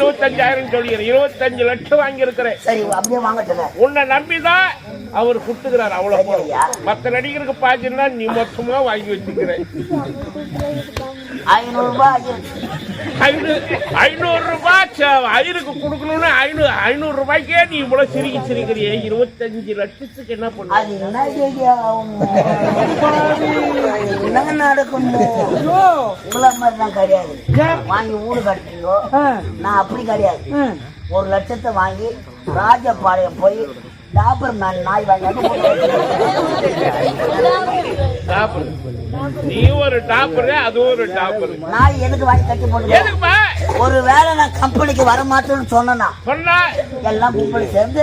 25,000 சொல்லிடுறேன். 25 லட்சம் வாங்கி இருக்கிறேன். சரி அப்படியே வாங்கட்டுங்க. உன்னை நம்பிதான் அவர் குடுத்துக்கிறார். அவ்வளவு மத்த நடிகருக்கு பாத்தீங்கன்னா நீ மொத்தமா வாங்கி வச்சுக்கிறேன். 500 ரூபாய் 500 ரூபாய் ஐயருக்கு கொடுக்கணும்னு 500 ரூபாய்க்கே நீ இவ்வளவு சிரிக்கிறிய. 25 லட்சத்துக்கு என்ன பண்ண? அது என்ன நடக்கும்? உங்களை மாதிரி தான் கிடையாது. வாங்கி ஊடு கட்டுறீங்கோ, நான் அப்படி கிடையாது. 1 லட்சத்தை வாங்கி ராஜபாளையம் போய் டாப்பர் மேன் நாய் வாங்கி நீ ஒரு டாப்பர், அது ஒரு டாப்பர். நாய் எதுக்கு வாங்கி கட்டி போட்டு? ஒரு வேலை நான் கம்பெனிக்கு வர மாட்டேன்னு சொன்னா எல்லாம் கும்பலி சேர்ந்து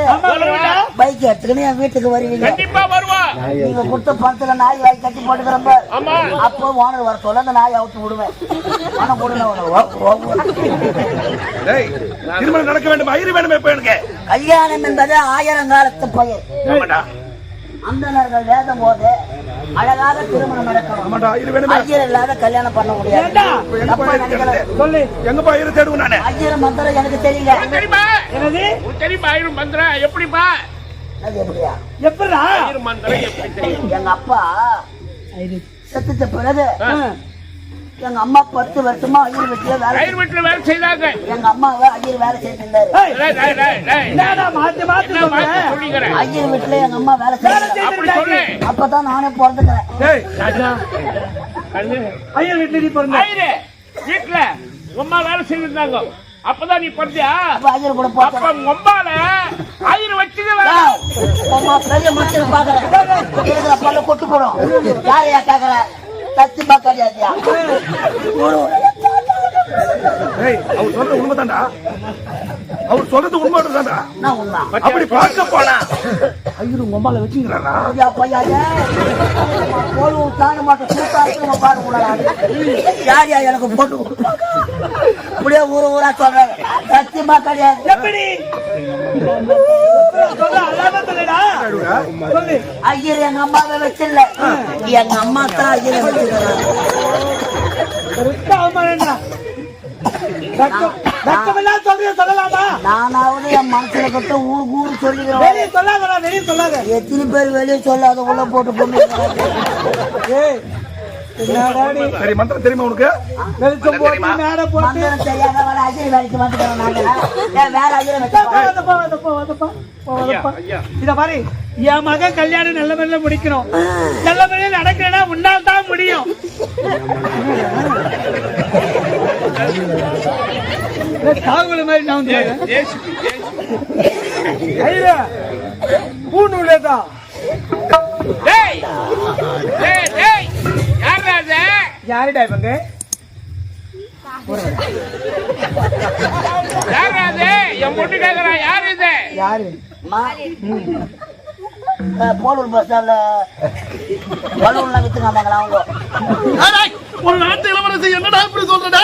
பைக் எடுத்துக்கின்னு என் வீட்டுக்கு வருவீங்க. கண்டிப்பா வருவா. நீங்க கொடுத்த பணத்துல நாய் வாங்கி கட்டி போட்டுக்கிறப்ப அப்போ ஓனர் வர சொல்ல அந்த நாயை அவுத்து விடுவேன். பணம் திருமணம் நடக்க வேண்டும், ஐயர் வேணும். இப்ப எனக்கு கல்யாணம் என்பது 1000 காலத்து பயிர். அந்தனர்கள் வேதம் போது அழகாக திருமணம் நடக்கணும். ஐயர் இல்லாத கல்யாணம் பண்ண முடியாது. ஐயர் மந்திரம் எனக்கு தெரியல. எப்படிப்பா? எங்க அப்பா செத்துட்ட பிறகு எங்க அம்மா 10 வருஷமா ஐயர் வீட்டுல வேலை செய்தாங்க. எங்க அம்மாவை ஐயர் வேலை செய்திருந்தாரு. ஐயர் வீட்டுல எங்க அம்மா வேலை செய்ய அப்பதான் நானே பிறந்துக்கிறேன். ஐயர் வீட்டுல அம்மா வேலை செய்திருந்தாங்க. அப்பதான் நீ பிறந்தியா? ஐயர் கூட பொம்பால ஐயர் வச்சுக்க பெரிய மனுஷன் பாக்குறேன். பல்ல கொட்டு போடும். யாரையா கேக்குற? சத்தியமா கிடையாதியா? அவர் சொல்றது உண்மைதான்டா. அவர் சொல்றது உண்மைதான்டா. அப்படி பார்க்க போனா ஐயரு உம்மால வச்சுக்கிறாரா? யார் யா எனக்கு போட்டு அப்படியே ஊரா சொல்றாங்க. சத்தியமா கிடையாது. எப்படி ஐயர் எங்க அம்மாவை வச்சிடல, எங்க அம்மா தான் ஐயரை வச்சிருக்காங்க. நானாவது என் மனசுல கட்ட ஊரு சொல்லிக்கிறேன். எத்தனை பேர் வெளியே சொல்லாத உள்ள போட்டு பொண்ணு. சரி, மந்திரம் தெரியுமா உனக்கு? மந்திரம் தெரியாத அஜய் வேலைக்கு வந்துட்டேன். வேற அஜய் இத பாரு, என் மகன் கல்யாணம் நல்ல முறையில முடிக்கணும். நல்ல முறையில நடக்கிறேன்னா முன்னால் தான் முடியும். தாவல் மாதிரி நான் பூநூலேதான் யாருடா இவங்க? என் பொண்ணு கேக்குறா யாரு இது? யாரு? போலூர் பஸ் ஸ்டாண்ட்ல பலூன்லாம் வித்துக்காங்களா அவங்க? ஒரு நாட்டு இளவரசி என்னடா இப்படி சொல்றடா?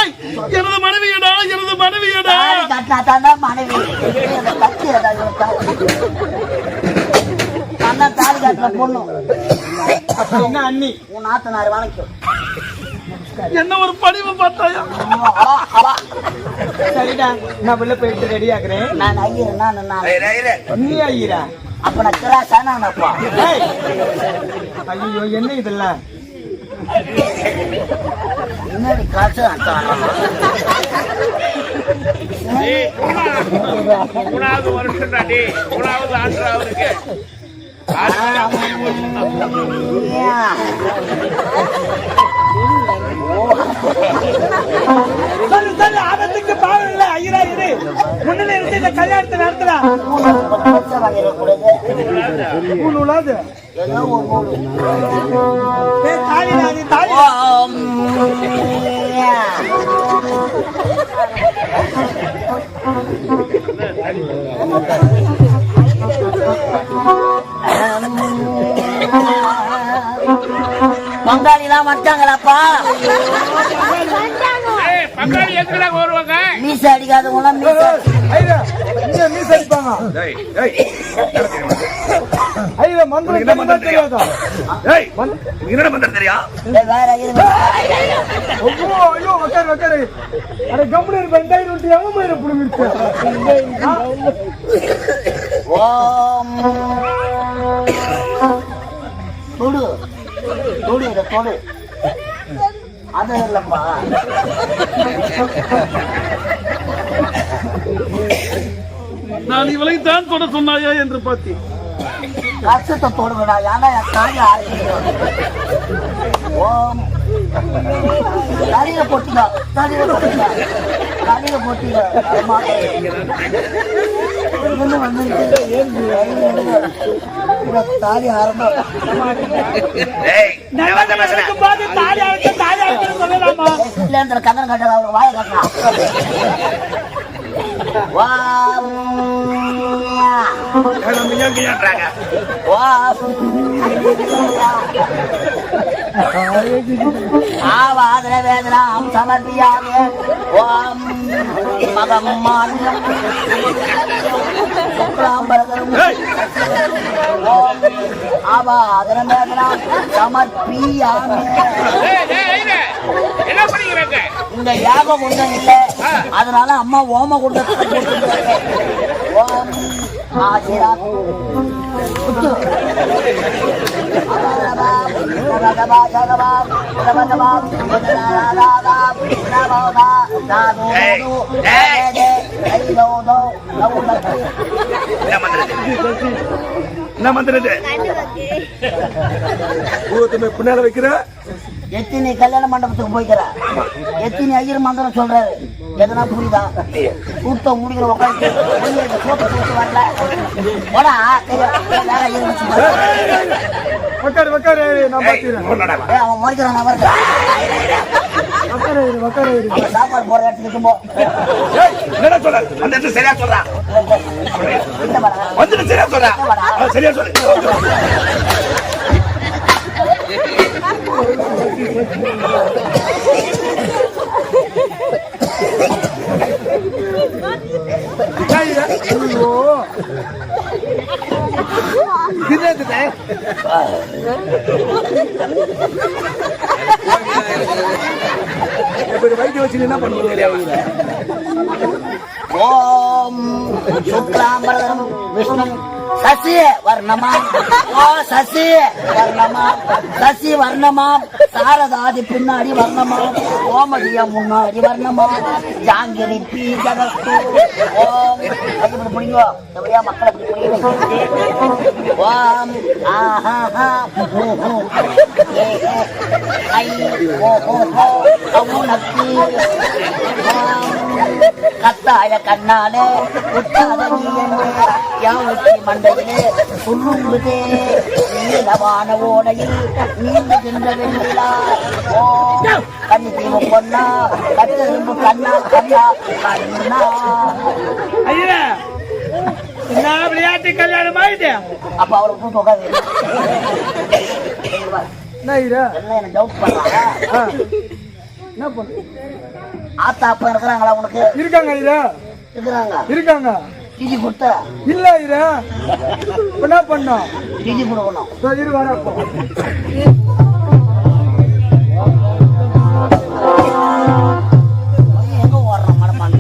எனது மனைவியடா, எனது மனைவியடா. கட்டினா மனைவி அண்ணன் தாலி காட்டுற பொண்ணு என்ன அண்ணி உன் நாத்தனாரு வணக்கம். என்ன ஒரு படிவு பார்த்தாயா? சரிடா, நான் உள்ள போயிட்டு ரெடி ஆகுறேன். நான் ஐயர். நீ ஐயரா? அப்ப நான் கிராசானாப்பா. ஐயோ, என்ன இதெல்லாம்? முன்னாடி காசு 3வது வருஷம் தாண்டி 3வது ஆண்டு அவருக்கு. ஆபத்துக்கு பாவம் இல்ல ஐயரா. இது முன்னில இருந்து இந்த கல்யாணத்தை நடத்துறா. தாலி தாலி பங்காளிலாம் வந்துட்டாங்களாப்பா? பங்காளி எதுக்குடா வருவாங்க? மீசை அடிக்காதவங்க மீசை அடிப்பாங்க. ஐயா மந்திரம் என்ன மந்திரம் தெரியாதா? ஏய், என்ன மந்திரம் தெரியா? வேற ஐயர் ஐயோ வக்காரு அட கம்பெனி பெண்டாயிரம் விட்டு எவன் மயிர புடுங்கிருச்சு ஓம் தொடு தொடு இத தொடு அது இல்லப்பா நான் இவளை தான் தொட சொன்னாயா என்று பார்த்தேன். கஷ்டத்தை தொடுங்கடா ஏன்னா என் தாய் ஆரம்பிக்கிறோம். ஓம் தலையில போட்டிங்க தாலி ஆரம்பம் கங்கன் கட்ட அவங்க வாய கட்டலாம். ஆவாதன வேதனாம் சமர்ப்பியாமி ஓம் மகம் மாநிலம் சுக்லாம்பரதரும் ஓம் ஆவாதன வேதனாம் சமர்ப்பியாமி. என்ன பண்ணிக்கிறாங்க? இந்த யாக குண்டம் இல்லை, அதனால அம்மா ஓம குண்டத்தை ஓம் ஆசிரா என்ன மந்திரது? பின்னால வைக்கிற எத்தனை கல்யாண மண்டபத்துக்கு போய்க்கிற எத்தனை ஐயர் மந்திரம் சொல்றாரு எதனா புரியுதா? கூட்டம் முடிக்கிற உட்காந்து வரல போடா அவன் மறைக்கிறான் சாப்பாடு போற இடத்துக்கு போ. சரியா சொல்றான் சரியா சொல்றான் சரியா சொல்லு. வைத்திய வச்சு என்ன பண்ணுவீங்க? ஓம் சுக்லாம்பரதரம் விஷ்ணு சசி வர்ணமாம் ஓ சசி வர்ணமாம் சசி வர்ணமாம் சாரதாதி பின்னாடி வர்ணமாம் ஓமதிய முன்னாடி வர்ணமாம் ஜாங்கிரி பீ ஜகத்து ஓம் இப்படி புரியுங்க எப்படியா மக்களை புரியுங்க. ஓம் ஆஹா ஐ ஓ அவுனக்கு கத்தாய கண்ணாலே உத்தாத நீ என்று யாவுச்சி மண்டையிலே சொல்லுங்குதே நீலவான ஓடையில் நீந்துகின்ற வெண்ணிலா ஓ கண்ணி தீவு பொண்ணா கட்டிரும்பு கண்ணா கண்ணா கண்ணா. ஐயா என்ன விளையாட்டு கல்யாணம் ஆயிட்டு அப்ப அவரை கூட்டு உட்காந்து என்ன டவுட் பண்றாங்க? என்ன பண்ண ஆத்தா அப்பா இருக்கிறாங்களா உனக்கு? இருக்காங்க ஐயா இருக்காங்க. திதி கொடுத்த இல்ல ஐயா என்ன பண்ணோம்? திதி கொடுக்கணும். இரு வர எங்க ஓடுறோம் மடமாங்க?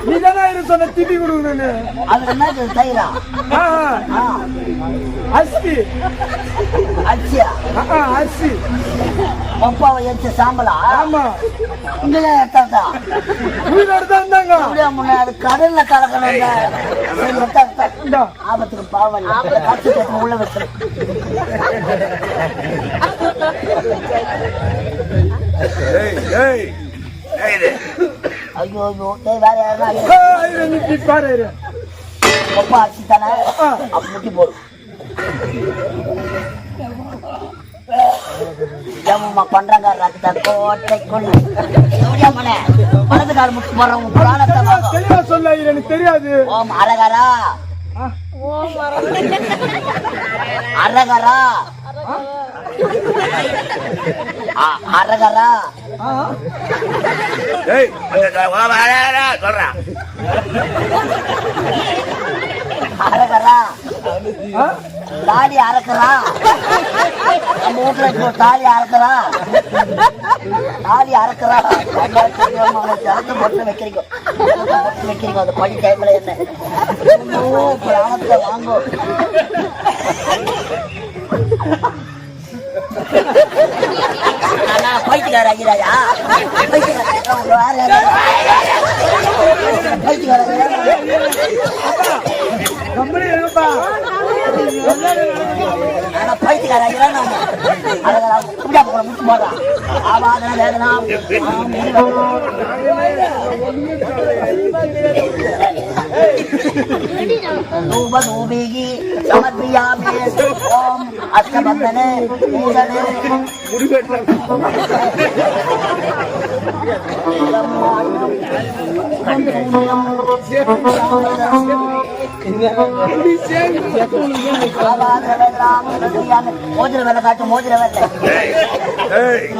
நீதான் சொன்ன திட்டி கொடுக்கணும்னு. அது என்ன செய்யறா? அரிசி அரிசியா? அரிசி பப்பாவை எரிச்ச சாம்பலா? ஆமா இங்கதான் எடுத்தாங்க உயிரோடு தான் இருந்தாங்க. முன்னாடி கடல்ல கலக்கணும். ஆபத்துக்கு பாவம் உள்ள வச்சு ஐயோ வேற யாரும் பாரு பப்பா அரிசி தானே முட்டி போடும். பண்றாங்க ரத்த கோட்டை கொண்டு மனது கால் முட்டு போடுறவங்க புராணத்தை சொல்ல எனக்கு தெரியாது. ஓம் அரகரா அரகரா அரகரா சொல்றேன் அரகரா தாலி அறக்குறா நம்ம வீட்டுல இப்போ தாலி அறக்குறா பொட்டு வைக்கிறீங்க அந்த படி டைம்ல என்ன பிராணத்தை வாங்கும் பைத்தியக்கார ஐயா பைத்தியக்கார ஐயா முட்டு போடுறான் ஆவாதன வேதனா समर्पयामि ओम अष्टबंधने पूजने मोजर वेला काटो मोजर वेला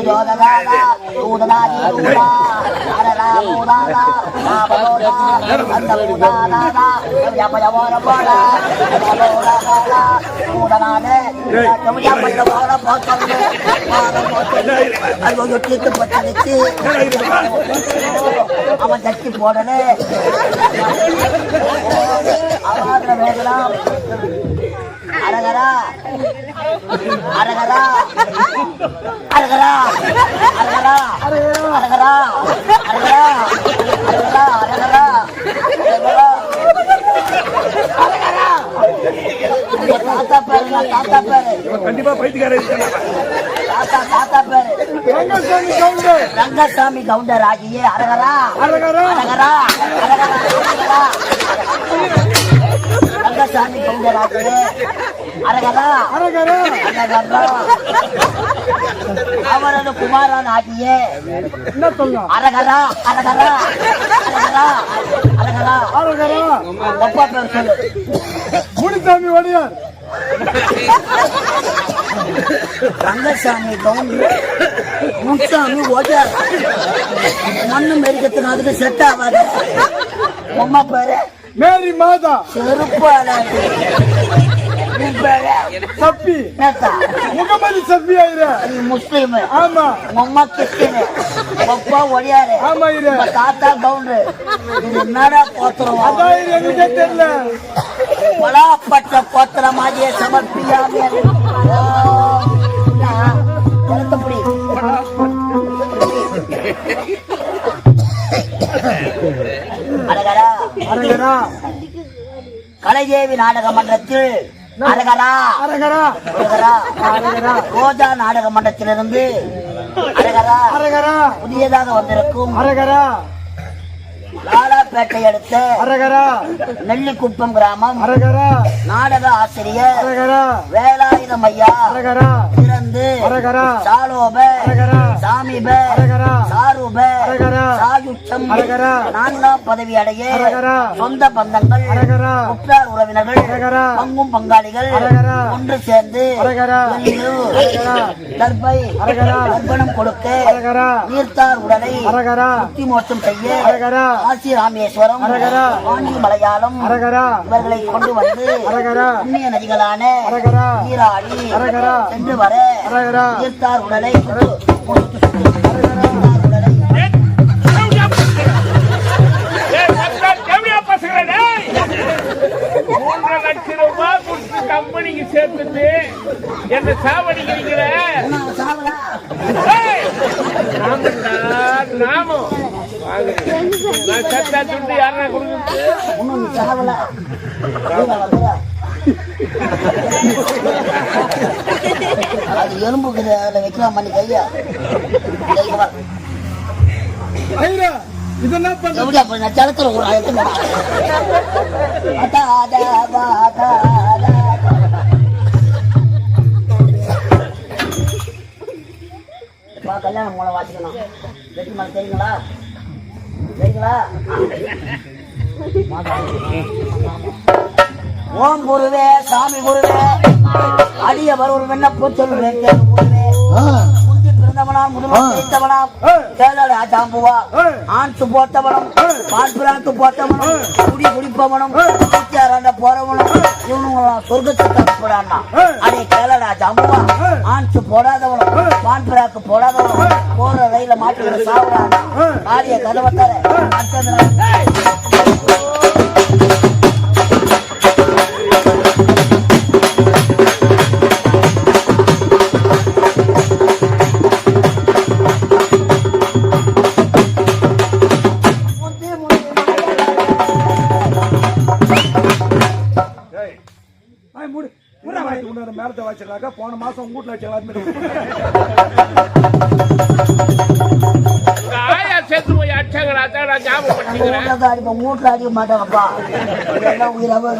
जोदादा उदनादी उदा अरला उदादा बाबोदा अंदुदादा या पयावरा बोला बोला उदनाने तुम या पयावरा बहुत करने अयो यो ठीक पता नहीं அவன் தட்டி போடனே आवाज वेदना அரகரா அரகரா அரகரா அரகரா அரகரா அரகரா அரகரா அரகரா அரகரா தாத்தா பேரு கண்டிப்பா பைத்தியக்காரர் தாத்தா பேரு ரங்கசாமி கவுண்டர் ஆகிய அரகரா அரகரா அரகரா அரகரா ரங்கசாமி கவுண்டர் ஆகிய அரகரா அரகரா அரகரா அவரது குமாரன் ஆகிய என்ன சொல்லலாம் அரகரா அரகரா அரகரா அரகரா அரகரா அப்பா பேர் சொல்லு முனிசாமி வடியார் ரங்கசாமி கவுண்டர் முனிசாமி வடியார் மண்ணு மெரிக்கத்துக்கு அதுக்கு செட் ஆகாது அம்மா பேரு மேரி மாதா செருப்பால சப்பி முகமது சப்பி ஆயிர முஸ்லிம் ஆமா அம்மா கிறிஸ்டியன் அப்பா ஒடியாரு ஆமா இரு தாத்தா கவுண்டர் இது என்னடா கோத்திரம் அதான் எனக்கு தெரியல வளாப்பட்ட கோத்திரம் ஆகிய சமர்ப்பியாமி புடி அரகரா அரகரா கலைதேவி நாடக மன்றத்தில் அரகரா அரகரா அரகரா ரோஜா நாடக மன்றத்திலிருந்து அரகரா அரகரா புதியதாக வந்திருக்கும் அரகரா லாலாப்பேட்டை அடுத்த அரகரா நெல்லிக்குப்பம் கிராமம் அரகரா நாடக ஆசிரியர் அரகரா வேலாயுதம் ஐயா அரகரா இறந்து அரகரா சாலோப அரகரா சாமிப அரகரா சாரூப அரகரா சாயுச்சம் அரகரா 4ஆம் பதவி அடைய அரகரா சொந்த பந்தங்கள் அரகரா உற்றார் உறவினர்கள் அரகரா பங்கும் பங்காளிகள் அரகரா ஒன்று சேர்ந்து அரகரா அரகரா தர்பை அரகரா அர்ப்பணம் கொடுக்க அரகரா நீர்த்தார் உடலை அரகரா முக்தி மோட்சம் செய்ய அரகரா காசி ராமேஸ்வரம் அரகரா ஆண்டி மலையாளம் அரகரா இவர்களை கொண்டு வந்து அரகரா புண்ணிய நதிகளான அரகரா நீராடி அரகரா சென்று வர அரகரா நீர்த்தார் உடலை கம்பெனிக்கு சேர்த்துட்டு என்ன சாவடிக்கிறீங்க நாமும் நான் சத்தா துண்டு யாரா கொடுக்குறது அது எலும்புக்குது அதுல வைக்கலாம் பண்ணி கையா ஜலத்துல ஒரு கல்யாணம் மூலம் வாசிக்கணும் வெற்றி மலை தெரியுங்களா சரிங்களா ஓம் குருவே சாமி குருவே அடிய வருவர் வெண்ண பூச்சொல்லுவேன் முந்தி பிறந்தவனாம் முதல்வர் கிடைத்தவனாம் கேளடா ஜாம்புவா ஆண்சு போட்டவனும் பால்பிராக்கு போட்டவனும் குடி குடிப்பவனும் போறவனும் இவனுங்களாம் சொர்க்கத்துக்கு அனுப்பிடான்னா அதே கேளடா ஜாம்புவா ஆண்சு போடாதவனும் பால்பிராக்கு போடாதவனும் போற ரயில மாட்டுகிற சாப்பிடான்னா காரிய கதவை தர மேலத்தை வச்சிருக்காங்க போன மாசம் வீட்டுல வச்சு ஆயா சேர்த்து போய் அடிச்சாங்களா அதான் ஞாபகம் பண்ணிக்கிறேன் மூட்டில் அடிக்க மாட்டாங்கப்பா உயிராக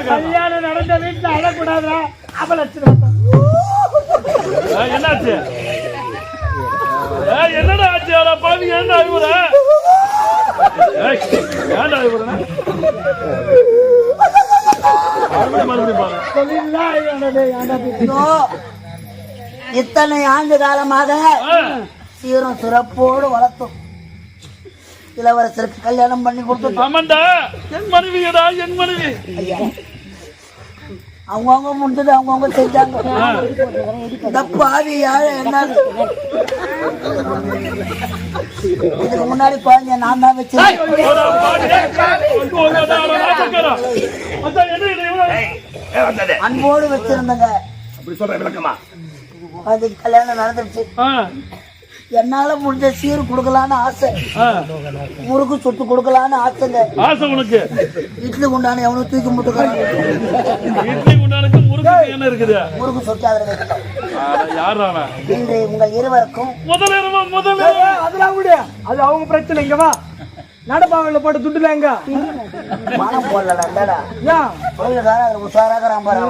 கல்யாணம் நடந்த வீட்டுல அழக்கூடாதா அவளச்சு என்னாச்சு என்னடா ஆச்சு பாவி என்ன அழுவுற ஏன்டா அழுவுறா இத்தனை ஆண்டு காலமாக சீரும் சிறப்போடு வளர்த்தோம் இளவரசருக்கு கல்யாணம் பண்ணி கொடுத்தோம். ஆமாண்டா என் மனைவியடா என் மனைவி. அவங்கவுங்க முடிஞ்சது அவங்கவுங்க செஞ்சாங்க. இந்த பாவி யாழ என்ன இதுக்கு முன்னாடி பாருங்க நான் தான் வச்சேன். அன்போடு வச்சிருந்தங்க. அதுக்கு கல்யாணம் நடந்துருச்சு. என்னால முடிஞ்ச சீர் கொடுக்கலான்னு ஆசை, முறுக்கு சுட்டு கொடுக்கலான்னு ஆசைங்க. ஆசை உனக்கு? இட்லி குண்டான எவனும் தூக்கி முட்டுக்கிறான். இட்லி குண்டானுக்கு முறுக்கு என்ன இருக்குது? முறுக்கு சுட்டு அதில் வைக்கணும். யாரா இன்று உங்கள் இருவருக்கும் முதல்ல அதெல்லாம் விடு, அது அவங்க பிரச்சனை. இங்க வா, நடப்பாங்கல போட்டு துட்டுல எங்க மனம் போடலடா. ஏன் உஷாராக பாரு.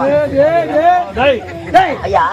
ஐயா